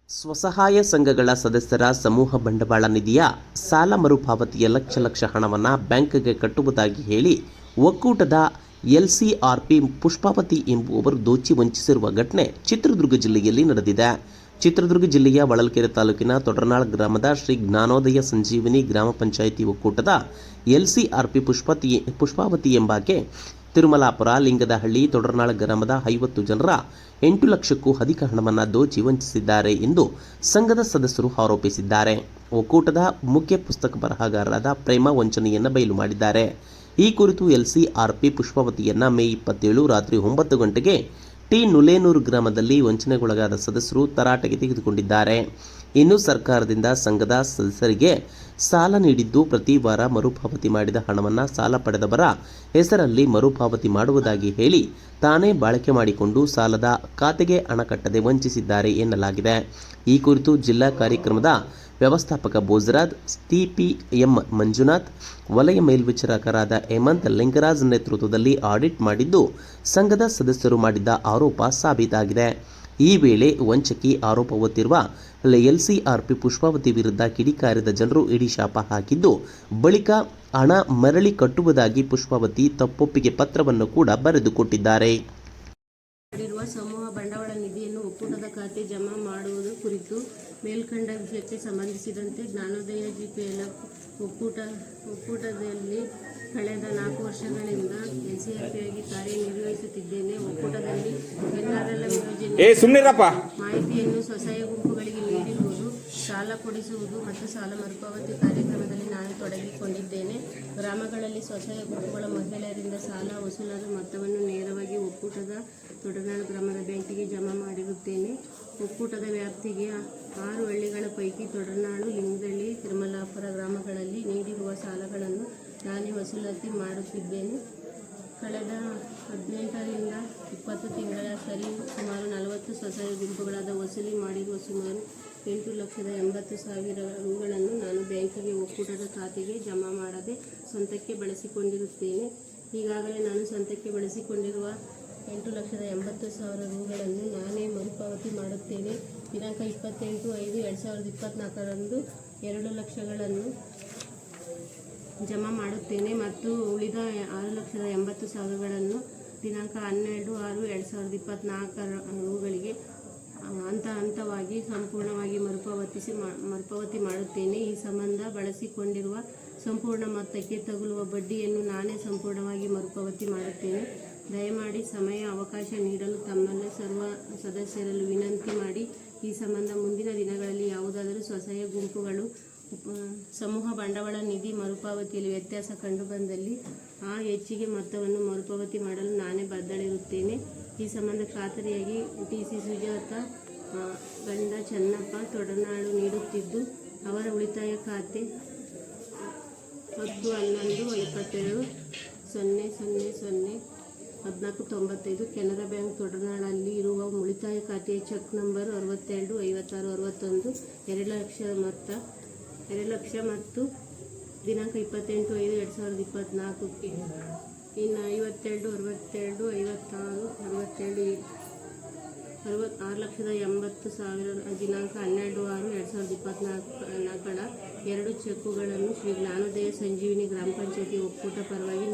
ಸ್ವಸಹಾಯ ಸಂಘಗಳ ಸದಸ್ಯರ ಸಮೂಹ ಬಂಡವಾಳ ನಿಧಿಯ ಸಾಲ ಮರುಪಾವತಿಯ ಲಕ್ಷ ಹಣವನ್ನು ಬ್ಯಾಂಕ್ಗೆ ಕಟ್ಟುವುದಾಗಿ ಹೇಳಿ ಒಕ್ಕೂಟದ ಎಲ್ಸಿಆರ್ಪಿ ಪುಷ್ಪಾವತಿ ಎಂಬುವವರು ದೋಚಿ ವಂಚಿಸಿರುವ ಘಟನೆ ಚಿತ್ರದುರ್ಗ ಜಿಲ್ಲೆಯಲ್ಲಿ ನಡೆದಿದೆ. ಚಿತ್ರದುರ್ಗ ಜಿಲ್ಲೆಯ ಹೊಳಲ್ಕೆರೆ ತಾಲೂಕಿನ ತೊಡರನಾಳ್ ಗ್ರಾಮದ ಶ್ರೀ ಜ್ಞಾನೋದಯ ಸಂಜೀವಿನಿ ಗ್ರಾಮ ಪಂಚಾಯಿತಿ ಒಕ್ಕೂಟದ ಎಲ್ಸಿಆರ್ಪಿ ಪುಷ್ಪಾವತಿ ಎಂಬಾಕೆ ತಿರುಮಲಾಪುರ, ಲಿಂಗದಹಳ್ಳಿ, ತೊಡರನಾಳ್ ಗ್ರಾಮದ 50 ಜನರ 8 ಲಕ್ಷಕ್ಕೂ ಅಧಿಕ ಹಣವನ್ನು ದೋಚಿ ವಂಚಿಸಿದ್ದಾರೆ ಎಂದು ಸಂಘದ ಸದಸ್ಯರು ಆರೋಪಿಸಿದ್ದಾರೆ. ಒಕ್ಕೂಟದ ಮುಖ್ಯ ಪುಸ್ತಕ ಬರಹಗಾರರಾದ ಪ್ರೇಮ ವಂಚನೆಯನ್ನು ಬಯಲು ಮಾಡಿದ್ದಾರೆ. ಈ ಕುರಿತು ಎಲ್ಸಿಆರ್ಪಿ ಪುಷ್ಪಾವತಿಯನ್ನು ಮೇ 27 ರಾತ್ರಿ 9 ಗಂಟೆಗೆ ಟಿ ನುಲೇನೂರು ಗ್ರಾಮದಲ್ಲಿ ವಂಚನೆಗೊಳಗಾದ ಸದಸ್ಯರು ತರಾಟೆಗೆ ತೆಗೆದುಕೊಂಡಿದ್ದಾರೆ. ಇನ್ನು ಸರ್ಕಾರದಿಂದ ಸಂಘದ ಸದಸ್ಯರಿಗೆ ಸಾಲ ನೀಡಿದ್ದು ಪ್ರತಿ ವಾರ ಮರುಪಾವತಿ ಮಾಡಿದ ಹಣವನ್ನು ಸಾಲ ಪಡೆದವರ ಹೆಸರಲ್ಲಿ ಮರುಪಾವತಿ ಮಾಡುವುದಾಗಿ ಹೇಳಿ ತಾನೇ ಬಳಕೆ ಮಾಡಿಕೊಂಡು ಸಾಲದ ಖಾತೆಗೆ ಹಣ ಕಟ್ಟದೆ ವಂಚಿಸಿದ್ದಾರೆ ಎನ್ನಲಾಗಿದೆ. ಈ ಕುರಿತು ಜಿಲ್ಲಾ ಕಾರ್ಯಕ್ರಮದ ವ್ಯವಸ್ಥಾಪಕ ಭೋಜರಾಜ್, ಸಿಪಿಎಂ ಮಂಜುನಾಥ್, ವಲಯ ಮೇಲ್ವಿಚಾರಕರಾದ ಹೇಮಂತ್ ಲಿಂಗರಾಜ್ ನೇತೃತ್ವದಲ್ಲಿ ಆಡಿಟ್ ಮಾಡಿದ್ದು ಸಂಘದ ಸದಸ್ಯರು ಮಾಡಿದ್ದ ಆರೋಪ ಸಾಬೀತಾಗಿದೆ. ಈ ವೇಳೆ ವಂಚಕಿ ಆರೋಪ ಹೊತ್ತಿರುವ ಎಲ್ಸಿಆರ್ಪಿ ಪುಷ್ಪಾವತಿ ವಿರುದ್ಧ ಕಿಡಿಕಾರಿದ ಜನರು ಇಡೀ ಶಾಪ ಹಾಕಿದ್ದು ಬಳಿಕ ಹಣ ಮರಳಿ ಕಟ್ಟುವುದಾಗಿ ಪುಷ್ಪಾವತಿ ತಪ್ಪೊಪ್ಪಿಗೆ ಪತ್ರವನ್ನು ಕೂಡ ಬರೆದುಕೊಟ್ಟಿದ್ದಾರೆ. ಸಮೂಹ ಬಂಡವಾಳ ನಿಧಿಯನ್ನು ಒಕ್ಕೂಟದ ಖಾತೆ ಜಮಾ ಮಾಡುವುದು ಕುರಿತು ಮೇಲ್ಕಂಡ ವಿಷಯಕ್ಕೆ ಸಂಬಂಧಿಸಿದಂತೆ ಜ್ಞಾನೋದಯ ಜಿಪಿಎಲ್ಎಫ್ ಒಕ್ಕೂಟದಲ್ಲಿ ಕಳೆದ 4 ವರ್ಷಗಳಿಂದ ಎಲ್ಸಿಆರ್ಪಿಯಾಗಿ ಕಾರ್ಯನಿರ್ವಹಿಸುತ್ತಿದ್ದೇನೆ. ಒಕ್ಕೂಟದಲ್ಲಿ ಎನ್ಆರ್ಎಲ್ಎಂ ಯೋಜನೆ ಮಾಹಿತಿಯನ್ನು ಸ್ವಸಹಾಯ ಗುಂಪುಗಳಿಗೆ ನೀಡಿರುವುದು, ಸಾಲ ಕೊಡಿಸುವುದು ಮತ್ತು ಸಾಲ ಮರುಪಾವತಿ ಕಾರ್ಯಕ್ರಮದಲ್ಲಿ ನಾನು ತೊಡಗಿಕೊಂಡಿದ್ದೇನೆ. ಗ್ರಾಮಗಳಲ್ಲಿ ಸ್ವಸಹಾಯ ಗುಂಪುಗಳ ಮಹಿಳೆಯರಿಂದ ಸಾಲ ವಸೂಲಾದ ಮೊತ್ತವನ್ನು ನೇರವಾಗಿ ಒಕ್ಕೂಟದ ತೊಡರನಾಳ್ ಗ್ರಾಮದ ಬ್ಯಾಂಕಿಗೆ ಜಮಾ ಮಾಡಿರುತ್ತೇನೆ. ಒಕ್ಕೂಟದ ವ್ಯಾಪ್ತಿಗೆ 6 ಹಳ್ಳಿಗಳ ಪೈಕಿ ತೊಡರನಾಳು, ಲಿಂಗದಹಳ್ಳಿ, ತಿರುಮಲಾಪುರ ಗ್ರಾಮಗಳಲ್ಲಿ ನೀಡಿರುವ ಸಾಲಗಳನ್ನು ನಾನೇ ವಸೂಲಾತಿ ಮಾಡುತ್ತಿದ್ದೇನೆ. ಕಳೆದ 18ರಿಂದ 20 ತಿಂಗಳ ಸರಿ ಸುಮಾರು 40 ಸ್ವಸಹಾಯ ಗುಂಪುಗಳಾದ ವಸೂಲಿ ಮಾಡಿರುವ ಸುಮಾರು 8,80,000 ರುಗಳನ್ನು ನಾನು ಬ್ಯಾಂಕಿಗೆ ಒಕ್ಕೂಟದ ಖಾತೆಗೆ ಜಮಾ ಮಾಡದೆ ಸ್ವಂತಕ್ಕೆ ಬಳಸಿಕೊಂಡಿರುತ್ತೇನೆ. ಈಗಾಗಲೇ ನಾನು ಸ್ವಂತಕ್ಕೆ ಬಳಸಿಕೊಂಡಿರುವ 8,80,000 ರುಗಳನ್ನು ನಾನೇ ಮರುಪಾವತಿ ಮಾಡುತ್ತೇನೆ. ದಿನಾಂಕ 28/5/2024ರಂದು 2 ಲಕ್ಷಗಳನ್ನು ಜಮಾ ಮಾಡುತ್ತೇನೆ ಮತ್ತು ಉಳಿದ 6,80,000ಗಳನ್ನು ದಿನಾಂಕ 12/6/2024 ರುಗಳಿಗೆ ಹಂತವಾಗಿ ಸಂಪೂರ್ಣವಾಗಿ ಮರುಪಾವತಿ ಮಾಡುತ್ತೇನೆ. ಈ ಸಂಬಂಧ ಬಳಸಿಕೊಂಡಿರುವ ಸಂಪೂರ್ಣ ಮೊತ್ತಕ್ಕೆ ತಗುಲುವ ಬಡ್ಡಿಯನ್ನು ನಾನೇ ಸಂಪೂರ್ಣವಾಗಿ ಮರುಪಾವತಿ ಮಾಡುತ್ತೇನೆ. ದಯಮಾಡಿ ಸಮಯ ಅವಕಾಶ ನೀಡಲು ತಮ್ಮಲ್ಲಿ ಸರ್ವ ಸದಸ್ಯರಲ್ಲೂ ವಿನಂತಿ ಮಾಡಿ ಈ ಸಂಬಂಧ ಮುಂದಿನ ದಿನಗಳಲ್ಲಿ ಯಾವುದಾದರೂ ಸ್ವಸಹಾಯ ಗುಂಪುಗಳು ಸಮೂಹ ಬಂಡವಾಳ ನಿಧಿ ಮರುಪಾವತಿಯಲ್ಲಿ ವ್ಯತ್ಯಾಸ ಕಂಡುಬಂದಲ್ಲಿ ಆ ಹೆಚ್ಚಿಗೆ ಮೊತ್ತವನ್ನು ಮರುಪಾವತಿ ಮಾಡಲು ನಾನೇ ಬದ್ಧಳಿರುತ್ತೇನೆ. ಈ ಸಂಬಂಧ ಖಾತರಿಯಾಗಿ ಟಿಸಿ ಸುಜಾತ ಗಂಡ ಚನ್ನಪ್ಪ ತೊಡರನಾಳು ನೀಡುತ್ತಿದ್ದು ಅವರ ಉಳಿತಾಯ ಖಾತೆ 10-11-22-00-00-1495 ಕೆನರಾ ಬ್ಯಾಂಕ್ ತೊಡರನಾಳಲ್ಲಿ ಇರುವ ಉಳಿತಾಯ ಖಾತೆಯ ಚೆಕ್ ನಂಬರ್ 625661 2 ಲಕ್ಷ ಮತ್ತು ದಿನಾಂಕ 28/5/2024ಕ್ಕೆ ಇನ್ನು 6,80,000 ದಿನಾಂಕ 12/6/2024 2 ಚೆಕ್ಕುಗಳನ್ನು ಶ್ರೀ ಜ್ಞಾನೋದಯ ಸಂಜೀವಿನಿ ಗ್ರಾಮ ಪಂಚಾಯಿತಿ ಒಕ್ಕೂಟ ಪರವಾಗಿ